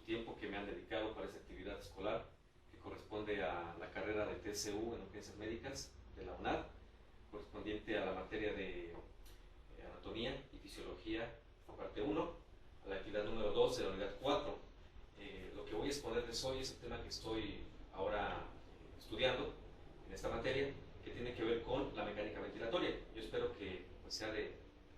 tiempo que me han dedicado para esta actividad escolar, que corresponde a la carrera de TCU en Urgencias Médicas de la UNAD, correspondiente a la materia de Anatomía y Fisiología, parte 1, a la actividad número 2 de la unidad 4. Lo que voy a exponerles hoy es el tema que estoy ahora estudiando en esta materia, que tiene que ver con la mecánica ventilatoria. Yo espero que pues, sea de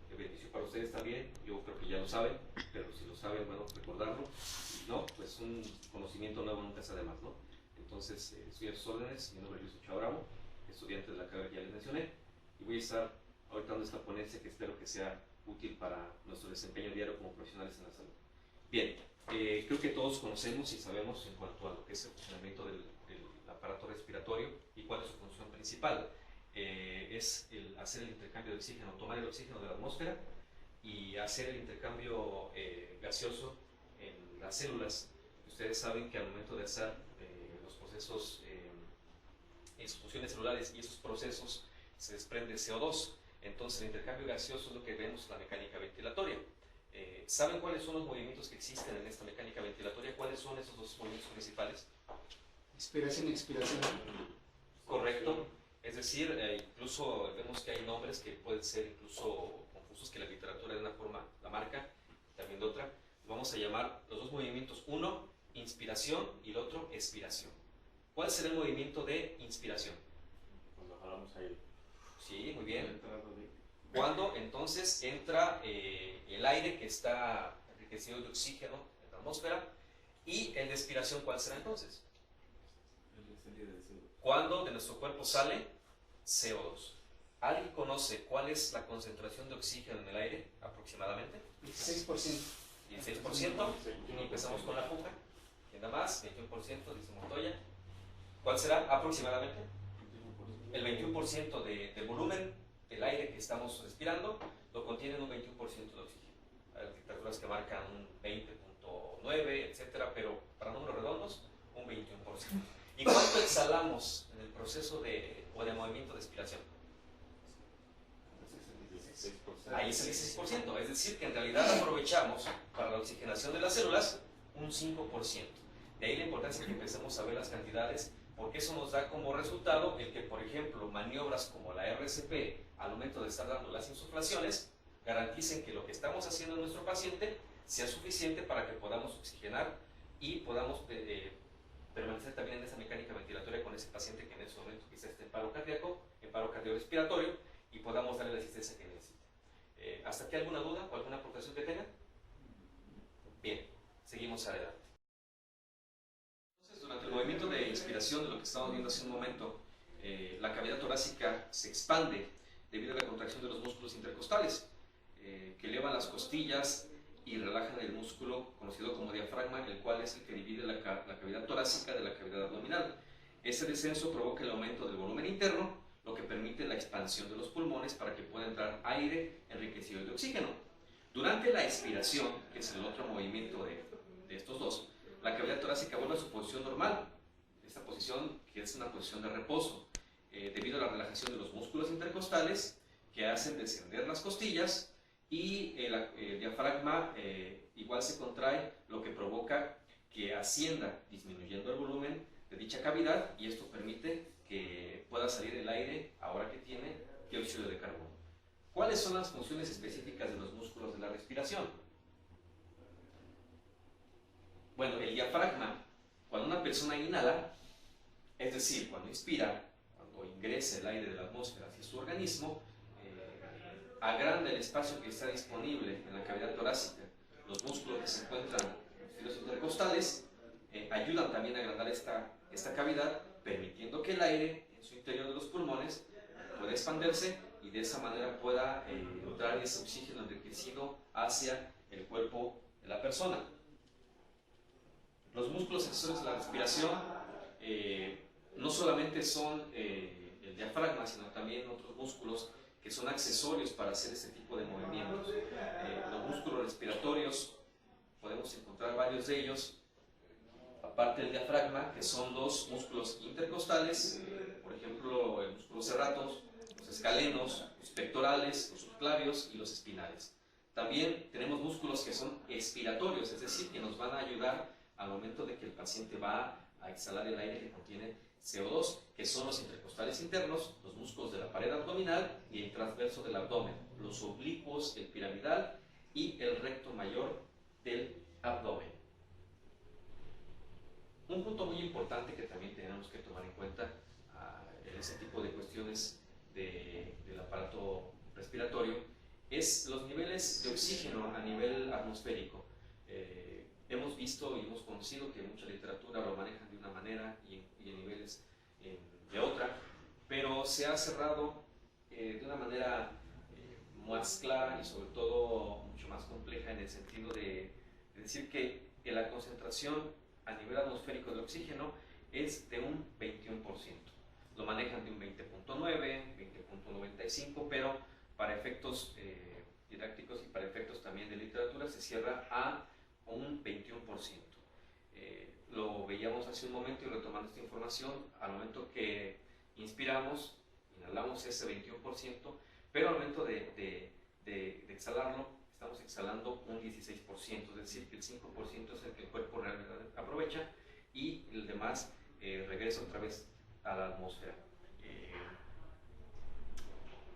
beneficio para ustedes también. Yo creo que ya lo saben, pero si lo saben, bueno, recordarlo. Si no, pues un conocimiento nuevo nunca está de más, ¿no? Entonces, estoy a sus órdenes. Mi nombre es Luis Ochoa Bravo, estudiante de la carrera que ya les mencioné, y voy a estar ahorita dando esta ponencia que espero que sea útil para nuestro desempeño diario como profesionales en la salud. Bien, creo que todos conocemos y sabemos en cuanto a lo que es el funcionamiento del aparato respiratorio y cuál es su función principal. Es hacer el intercambio de oxígeno, tomar el oxígeno de la atmósfera y hacer el intercambio gaseoso en las células. Ustedes saben que al momento de hacer los procesos en sus funciones celulares y esos procesos se desprende CO2. Entonces el intercambio gaseoso es lo que vemos en la mecánica ventilatoria. ¿Saben cuáles son los movimientos que existen en esta mecánica ventilatoria? ¿Cuáles son esos dos movimientos principales? Inspiración y expiración. Correcto. Es decir, incluso vemos que hay nombres que pueden ser incluso confusos, que la literatura de una forma la marca, también de otra. Vamos a llamar los dos movimientos, uno, inspiración, y el otro, expiración. ¿Cuál será el movimiento de inspiración? Cuando jalamos aire. Sí, muy bien. Cuando entonces entra el aire que está enriquecido de oxígeno en la atmósfera, y el de expiración, ¿cuál será entonces? Cuando de nuestro cuerpo sale CO2. ¿Alguien conoce cuál es la concentración de oxígeno en el aire aproximadamente? 16%. 16%. Y empezamos con la puja. ¿Quién da más? 21%, dice Montoya. ¿Cuál será aproximadamente? El 21% del volumen del aire que estamos respirando lo contienen un 21% de oxígeno. Hay literaturas que marcan un 20.9, etcétera, pero para números redondos, un 21%. ¿Y cuánto exhalamos en el proceso de movimiento de expiración? Ahí es el 16%, es decir, que en realidad aprovechamos para la oxigenación de las células un 5%. De ahí la importancia que empecemos a ver las cantidades, porque eso nos da como resultado el que, por ejemplo, maniobras como la RCP, al momento de estar dando las insuflaciones, garanticen que lo que estamos haciendo en nuestro paciente sea suficiente para que podamos oxigenar y podamos permanecer también en esa mecánica ventilatoria con ese paciente que en ese momento quizá esté en paro cardíaco, en paro cardiorrespiratorio, y podamos darle la asistencia que necesite. ¿Hasta aquí alguna duda o alguna aportación que tengan? Bien, seguimos adelante. Entonces, durante el movimiento de inspiración, de lo que estábamos viendo hace un momento, la cavidad torácica se expande debido a la contracción de los músculos intercostales, que elevan las costillas y relajan el músculo conocido como diafragma, el cual es el que divide la cavidad torácica de la cavidad abdominal. Ese descenso provoca el aumento del volumen interno, lo que permite la expansión de los pulmones para que pueda entrar aire enriquecido de oxígeno. Durante la expiración, que es el otro movimiento de estos dos, la cavidad torácica vuelve a su posición normal, esta posición que es una posición de reposo, debido a la relajación de los músculos intercostales que hacen descender las costillas, y el diafragma igual se contrae, lo que provoca que ascienda disminuyendo el volumen de dicha cavidad, y esto permite que pueda salir el aire ahora que tiene dióxido de carbono. ¿Cuáles son las funciones específicas de los músculos de la respiración? Bueno, el diafragma, cuando una persona inhala, es decir, cuando inspira, cuando ingresa el aire de la atmósfera hacia su organismo, agranda el espacio que está disponible en la cavidad torácica. Los músculos que se encuentran en los intercostales ayudan también a agrandar esta cavidad, permitiendo que el aire en su interior de los pulmones pueda expandirse y de esa manera pueda entrar ese oxígeno enriquecido hacia el cuerpo de la persona. Los músculos accesorios de la respiración no solamente son el diafragma, sino también otros músculos que son accesorios para hacer este tipo de movimientos. Los músculos respiratorios, podemos encontrar varios de ellos, aparte del diafragma, que son los músculos intercostales, por ejemplo, el músculo serratus, los escalenos, los pectorales, los subclavios y los espinales. También tenemos músculos que son expiratorios, es decir, que nos van a ayudar al momento de que el paciente va a exhalar el aire que contiene CO2, que son los intercostales internos, los músculos de la pared abdominal y el transverso del abdomen, los oblicuos, el piramidal y el recto mayor del abdomen. Un punto muy importante que también tenemos que tomar en cuenta en ese tipo de cuestiones del aparato respiratorio es los niveles de oxígeno a nivel atmosférico. Hemos visto y hemos conocido que mucha literatura lo manejan de una manera y en niveles de otra, pero se ha cerrado de una manera más clara y sobre todo mucho más compleja en el sentido de decir que la concentración a nivel atmosférico de oxígeno es de un 21%. Lo manejan de un 20.9, 20.95, pero para efectos didácticos y para efectos también de literatura se cierra a un 21%. Lo veíamos hace un momento y retomando esta información, al momento que inspiramos, inhalamos ese 21%, pero al momento de exhalarlo, estamos exhalando un 16%, es decir, que el 5% es el que el cuerpo realmente aprovecha y el demás regresa otra vez a la atmósfera.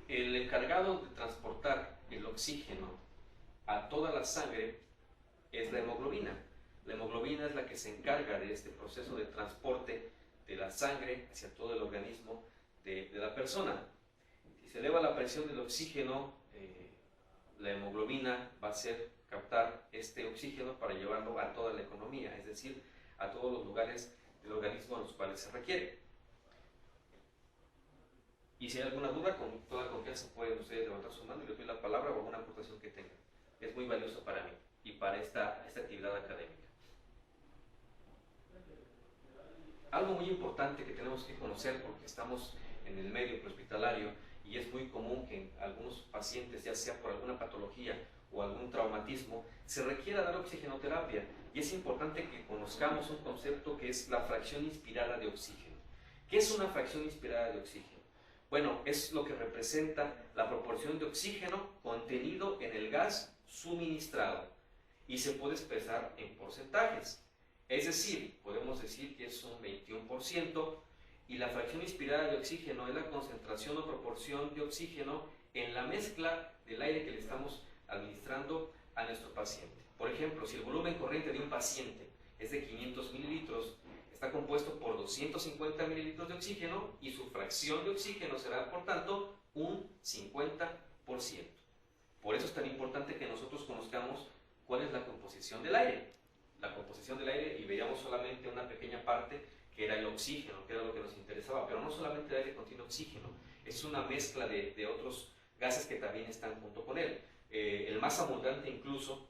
El encargado de transportar el oxígeno a toda la sangre es la hemoglobina. La hemoglobina es la que se encarga de este proceso de transporte de la sangre hacia todo el organismo de la persona. Si se eleva la presión del oxígeno, la hemoglobina va a hacer captar este oxígeno para llevarlo a toda la economía, es decir, a todos los lugares del organismo a los cuales se requiere. Y si hay alguna duda, con toda confianza pueden ustedes levantar su mano y les doy la palabra o alguna aportación que tengan. Es muy valioso para mí y para esta actividad académica. Algo muy importante que tenemos que conocer porque estamos en el medio prehospitalario y es muy común que en algunos pacientes, ya sea por alguna patología o algún traumatismo, se requiera dar oxigenoterapia y es importante que conozcamos un concepto que es la fracción inspirada de oxígeno. ¿Qué es una fracción inspirada de oxígeno? Bueno, es lo que representa la proporción de oxígeno contenido en el gas suministrado y se puede expresar en porcentajes. Es decir, podemos decir que es un 21% y la fracción inspirada de oxígeno es la concentración o proporción de oxígeno en la mezcla del aire que le estamos administrando a nuestro paciente. Por ejemplo, si el volumen corriente de un paciente es de 500 mililitros, está compuesto por 250 mililitros de oxígeno y su fracción de oxígeno será, por tanto, un 50%. Por eso es tan importante que nosotros conozcamos cuál es la composición del aire. La composición del aire, y veíamos solamente una pequeña parte que era el oxígeno, que era lo que nos interesaba, pero no solamente el aire contiene oxígeno, es una mezcla de otros gases que también están junto con él. El más abundante incluso,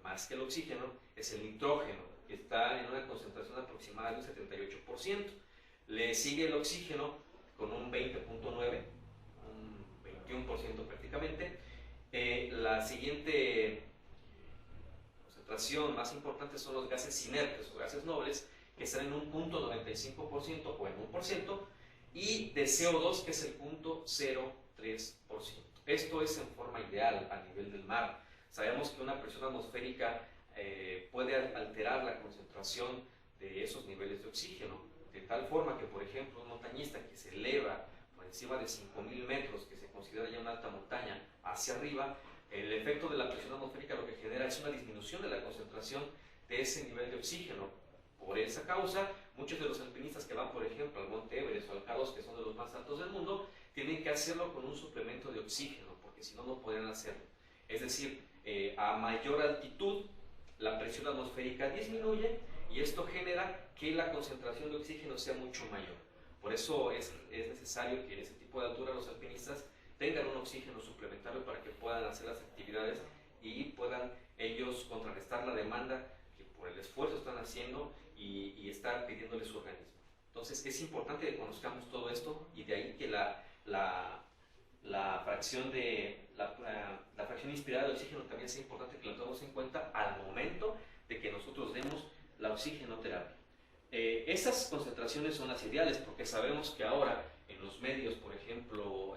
más que el oxígeno, es el nitrógeno, que está en una concentración aproximada de un 78%. Le sigue el oxígeno con un 20.9%, un 21% prácticamente. La siguiente concentración más importante son los gases inertes o gases nobles, que están en un 0.95% o en 1%, y de CO2, que es el 0.03%. Esto es en forma ideal a nivel del mar. Sabemos que una presión atmosférica puede alterar la concentración de esos niveles de oxígeno, de tal forma que, por ejemplo, un montañista que se eleva por encima de 5.000 metros, que se considera ya una alta montaña, hacia arriba, el efecto de la presión atmosférica lo que genera es una disminución de la concentración de ese nivel de oxígeno. Por esa causa, muchos de los alpinistas que van, por ejemplo, al Monte Everest o al K2, que son de los más altos del mundo, tienen que hacerlo con un suplemento de oxígeno, porque si no, no podrían hacerlo. Es decir, a mayor altitud, la presión atmosférica disminuye y esto genera que la concentración de oxígeno sea mucho mayor. Por eso es necesario que en ese tipo de altura los alpinistas tengan un oxígeno suplementario para que puedan hacer las actividades y puedan ellos contrarrestar la demanda que por el esfuerzo están haciendo y están pidiéndole su organismo. Entonces es importante que conozcamos todo esto y de ahí que la fracción inspirada de oxígeno también es importante que lo tomemos en cuenta al momento de que nosotros demos la oxigenoterapia. Estas concentraciones son las ideales porque sabemos que ahora en los medios, por ejemplo,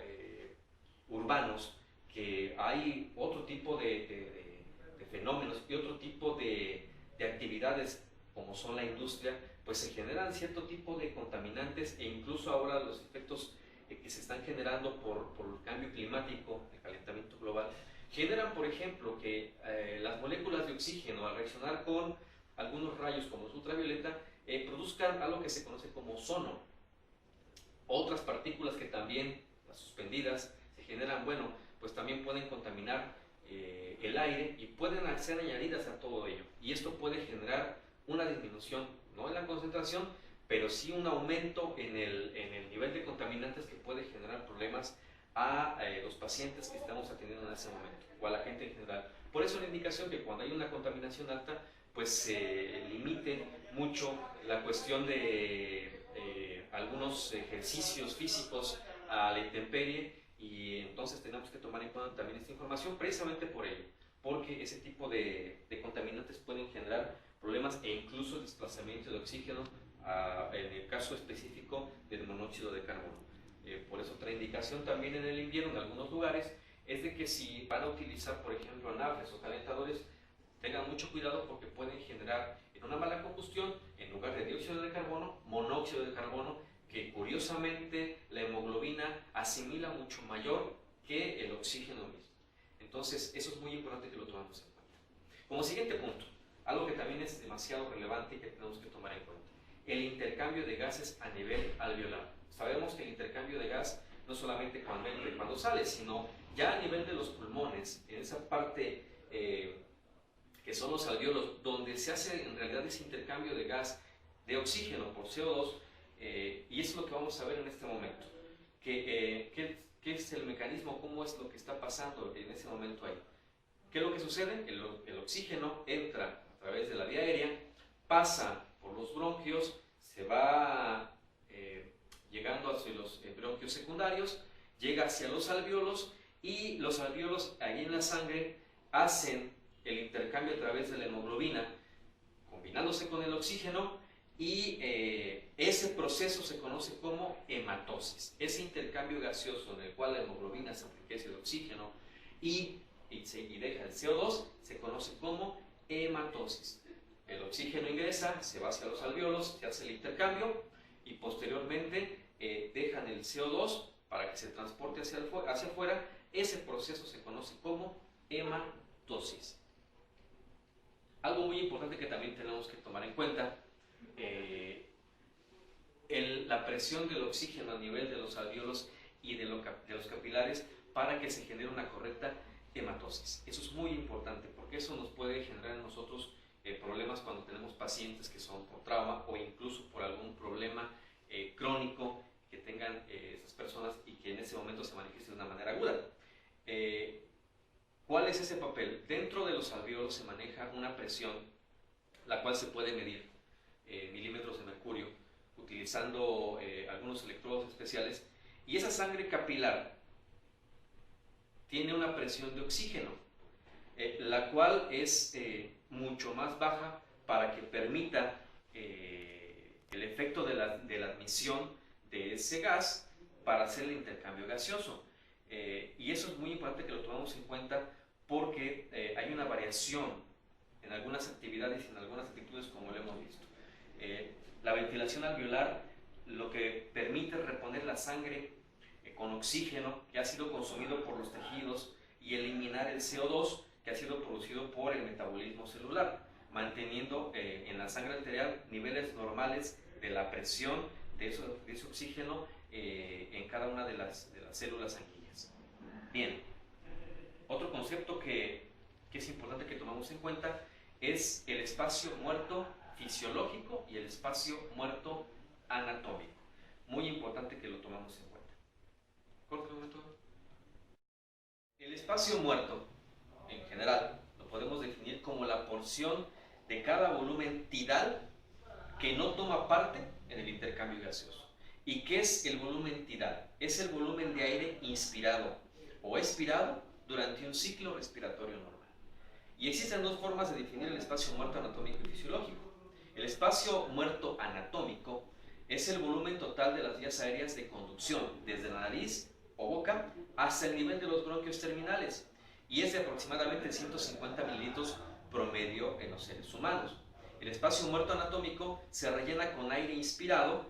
urbanos, que hay otro tipo de fenómenos y otro tipo de actividades como son la industria, pues se generan cierto tipo de contaminantes e incluso ahora los efectos que se están generando por el cambio climático, el calentamiento global, generan, por ejemplo, que las moléculas de oxígeno al reaccionar con algunos rayos como luz ultravioleta produzcan algo que se conoce como ozono. Otras partículas que también, las suspendidas, se generan, bueno, pues también pueden contaminar el aire y pueden ser añadidas a todo ello. Y esto puede generar una disminución, no en la concentración, pero sí un aumento en el nivel de contaminantes que puede generar problemas a los pacientes que estamos atendiendo en ese momento, o a la gente en general. Por eso la indicación que cuando hay una contaminación alta, pues se limite mucho la cuestión de algunos ejercicios físicos a la intemperie, y entonces tenemos que tomar en cuenta también esta información precisamente por ello, porque ese tipo de contaminantes pueden generar problemas e incluso desplazamiento de oxígeno en el caso específico del monóxido de carbono. Por eso otra indicación también en el invierno en algunos lugares es de que si van a utilizar, por ejemplo, anafres o calentadores, tengan mucho cuidado porque pueden generar en una mala combustión, en lugar de dióxido de carbono, monóxido de carbono, que curiosamente la hemoglobina asimila mucho mayor que el oxígeno mismo. Entonces eso es muy importante que lo tomemos en cuenta. Como siguiente punto, algo que también es demasiado relevante y que tenemos que tomar en cuenta: el intercambio de gases a nivel alveolar. Sabemos que el intercambio de gas no solamente cuando entra y cuando sale, sino ya a nivel de los pulmones, en esa parte que son los alveolos, donde se hace en realidad ese intercambio de gas de oxígeno por CO2, y eso es lo que vamos a ver en este momento. ¿Qué es el mecanismo? ¿Cómo es lo que está pasando en ese momento ahí? ¿Qué es lo que sucede? El oxígeno entra a través de la vía aérea, pasa por los bronquios, se va llegando hacia los bronquios secundarios, llega hacia los alveolos, y los alveolos ahí en la sangre hacen el intercambio a través de la hemoglobina, combinándose con el oxígeno, y ese proceso se conoce como hematosis. Ese intercambio gaseoso en el cual la hemoglobina se enriquece de oxígeno y deja el CO2 se conoce como hematosis. El oxígeno ingresa, se va hacia los alveolos, se hace el intercambio y posteriormente dejan el CO2 para que se transporte hacia afuera. Ese proceso se conoce como hematosis. Algo muy importante que también tenemos que tomar en cuenta: la presión del oxígeno a nivel de los alveolos y de los capilares para que se genere una correcta hematosis. Eso es muy importante porque eso nos puede generar en nosotros problemas cuando tenemos pacientes que son por trauma o incluso por algún problema crónico que tengan esas personas y que en ese momento se manifieste de una manera aguda. ¿Cuál es ese papel? Dentro de los alveolos se maneja una presión, la cual se puede medir en milímetros de mercurio, utilizando algunos electrodos especiales, y esa sangre capilar tiene una presión de oxígeno, la cual es mucho más baja para que permita el efecto de la admisión de ese gas para hacer el intercambio gaseoso. Y eso es muy importante que lo tomemos en cuenta porque hay una variación en algunas actividades y en algunas actitudes, como lo hemos visto. La ventilación alveolar lo que permite es reponer la sangre con oxígeno que ha sido consumido por los tejidos y eliminar el CO2 que ha sido producido por el metabolismo celular, manteniendo en la sangre arterial niveles normales de la presión de ese oxígeno en cada una de las células sanguíneas. Bien, otro concepto que es importante que tomemos en cuenta es el espacio muerto fisiológico y el espacio muerto anatómico. Muy importante que lo tomemos en cuenta. Corta un momento. El espacio muerto, en general, lo podemos definir como la porción de cada volumen tidal que no toma parte en el intercambio gaseoso. ¿Y qué es el volumen tidal? Es el volumen de aire inspirado o expirado durante un ciclo respiratorio normal. Y existen dos formas de definir el espacio muerto anatómico y fisiológico. El espacio muerto anatómico es el volumen total de las vías aéreas de conducción, desde la nariz o boca hasta el nivel de los bronquios terminales, y es de aproximadamente 150 mililitros promedio en los seres humanos. El espacio muerto anatómico se rellena con aire inspirado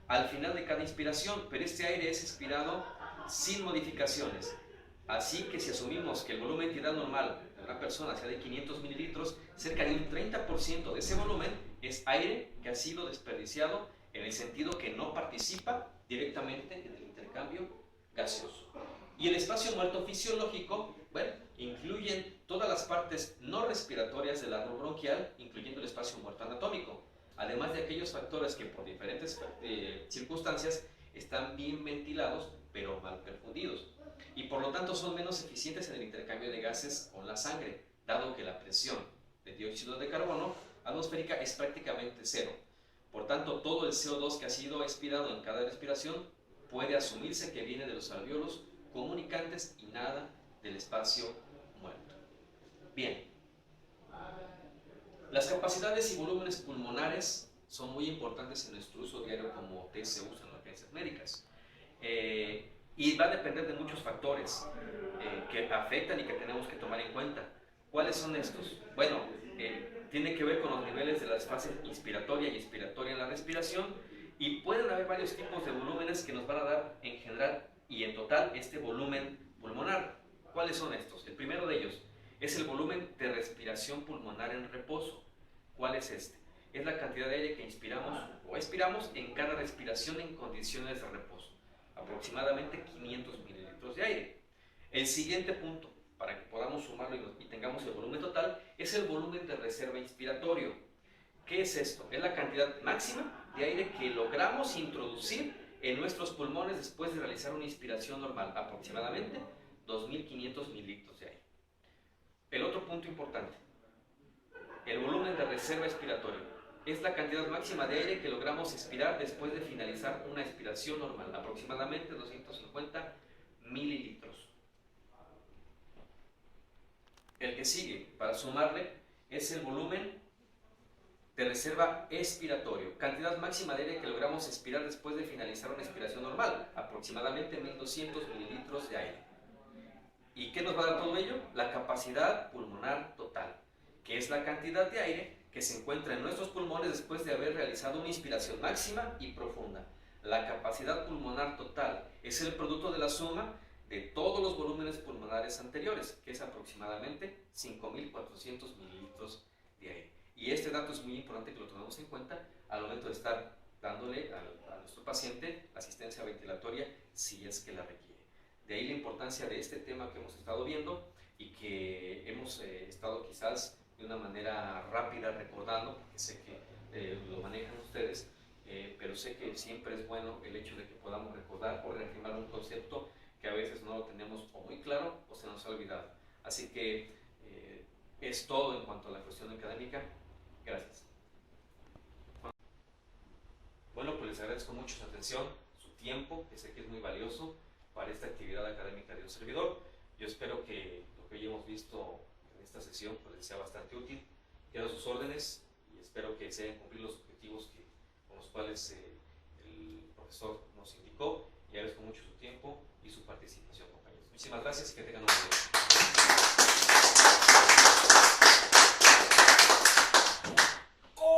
al final de cada inspiración, pero este aire es inspirado sin modificaciones. Así que si asumimos que el volumen de entidad normal de una persona sea de 500 mililitros, cerca de un 30% de ese volumen es aire que ha sido desperdiciado en el sentido que no participa directamente en el intercambio gaseoso. Y el espacio muerto fisiológico, bueno, incluyen todas las partes no respiratorias del árbol bronquial, incluyendo el espacio muerto anatómico, además de aquellos factores que por diferentes circunstancias están bien ventilados, pero mal perfundidos, y por lo tanto son menos eficientes en el intercambio de gases con la sangre, dado que la presión de dióxido de carbono atmosférica es prácticamente cero. Por tanto, todo el CO2 que ha sido expirado en cada respiración puede asumirse que viene de los alvéolos comunicantes y nada del espacio muerto. Bien, las capacidades y volúmenes pulmonares son muy importantes en nuestro uso diario como TCUs en urgencias médicas. Y va a depender de muchos factores que afectan y que tenemos que tomar en cuenta. ¿Cuáles son estos? Bueno, tiene que ver con los niveles de las fases inspiratoria y expiratoria en la respiración, y pueden haber varios tipos de volúmenes que nos van a dar en general y en total este volumen pulmonar. ¿Cuáles son estos? El primero de ellos es el volumen de respiración pulmonar en reposo. ¿Cuál es este? Es la cantidad de aire que inspiramos o expiramos en cada respiración en condiciones de reposo, aproximadamente 500 mililitros de aire. El siguiente punto, para que podamos sumarlo y tengamos el volumen total, es el volumen de reserva inspiratorio. ¿Qué es esto? Es la cantidad máxima de aire que logramos introducir en nuestros pulmones después de realizar una inspiración normal, aproximadamente 2.500 mililitros de aire. El otro punto importante, el volumen de reserva expiratorio, es la cantidad máxima de aire que logramos expirar después de finalizar una expiración normal, aproximadamente 250 mililitros. El que sigue, para sumarle, es el volumen de reserva expiratorio, cantidad máxima de aire que logramos expirar después de finalizar una expiración normal, aproximadamente 1.200 mililitros de aire. ¿Y qué nos va a dar todo ello? La capacidad pulmonar total, que es la cantidad de aire que se encuentra en nuestros pulmones después de haber realizado una inspiración máxima y profunda. La capacidad pulmonar total es el producto de la suma de todos los volúmenes pulmonares anteriores, que es aproximadamente 5.400 mililitros de aire. Y este dato es muy importante que lo tomemos en cuenta al momento de estar dándole a nuestro paciente la asistencia ventilatoria si es que la requiere. De ahí la importancia de este tema que hemos estado viendo y que hemos estado quizás de una manera rápida recordando, porque sé que lo manejan ustedes, pero sé que siempre es bueno el hecho de que podamos recordar o reafirmar un concepto que a veces no lo tenemos o muy claro o se nos ha olvidado. Así que es todo en cuanto a la cuestión académica. Gracias. Bueno, pues les agradezco mucho su atención, su tiempo, que sé que es muy valioso para esta actividad académica de un servidor. Yo espero que lo que hoy hemos visto en esta sesión pues les sea bastante útil. Quedo a sus órdenes y espero que se hayan cumplido los objetivos con los cuales el profesor nos indicó. Y agradezco mucho su tiempo y su participación, compañeros. Muchísimas gracias y que tengan un buen día.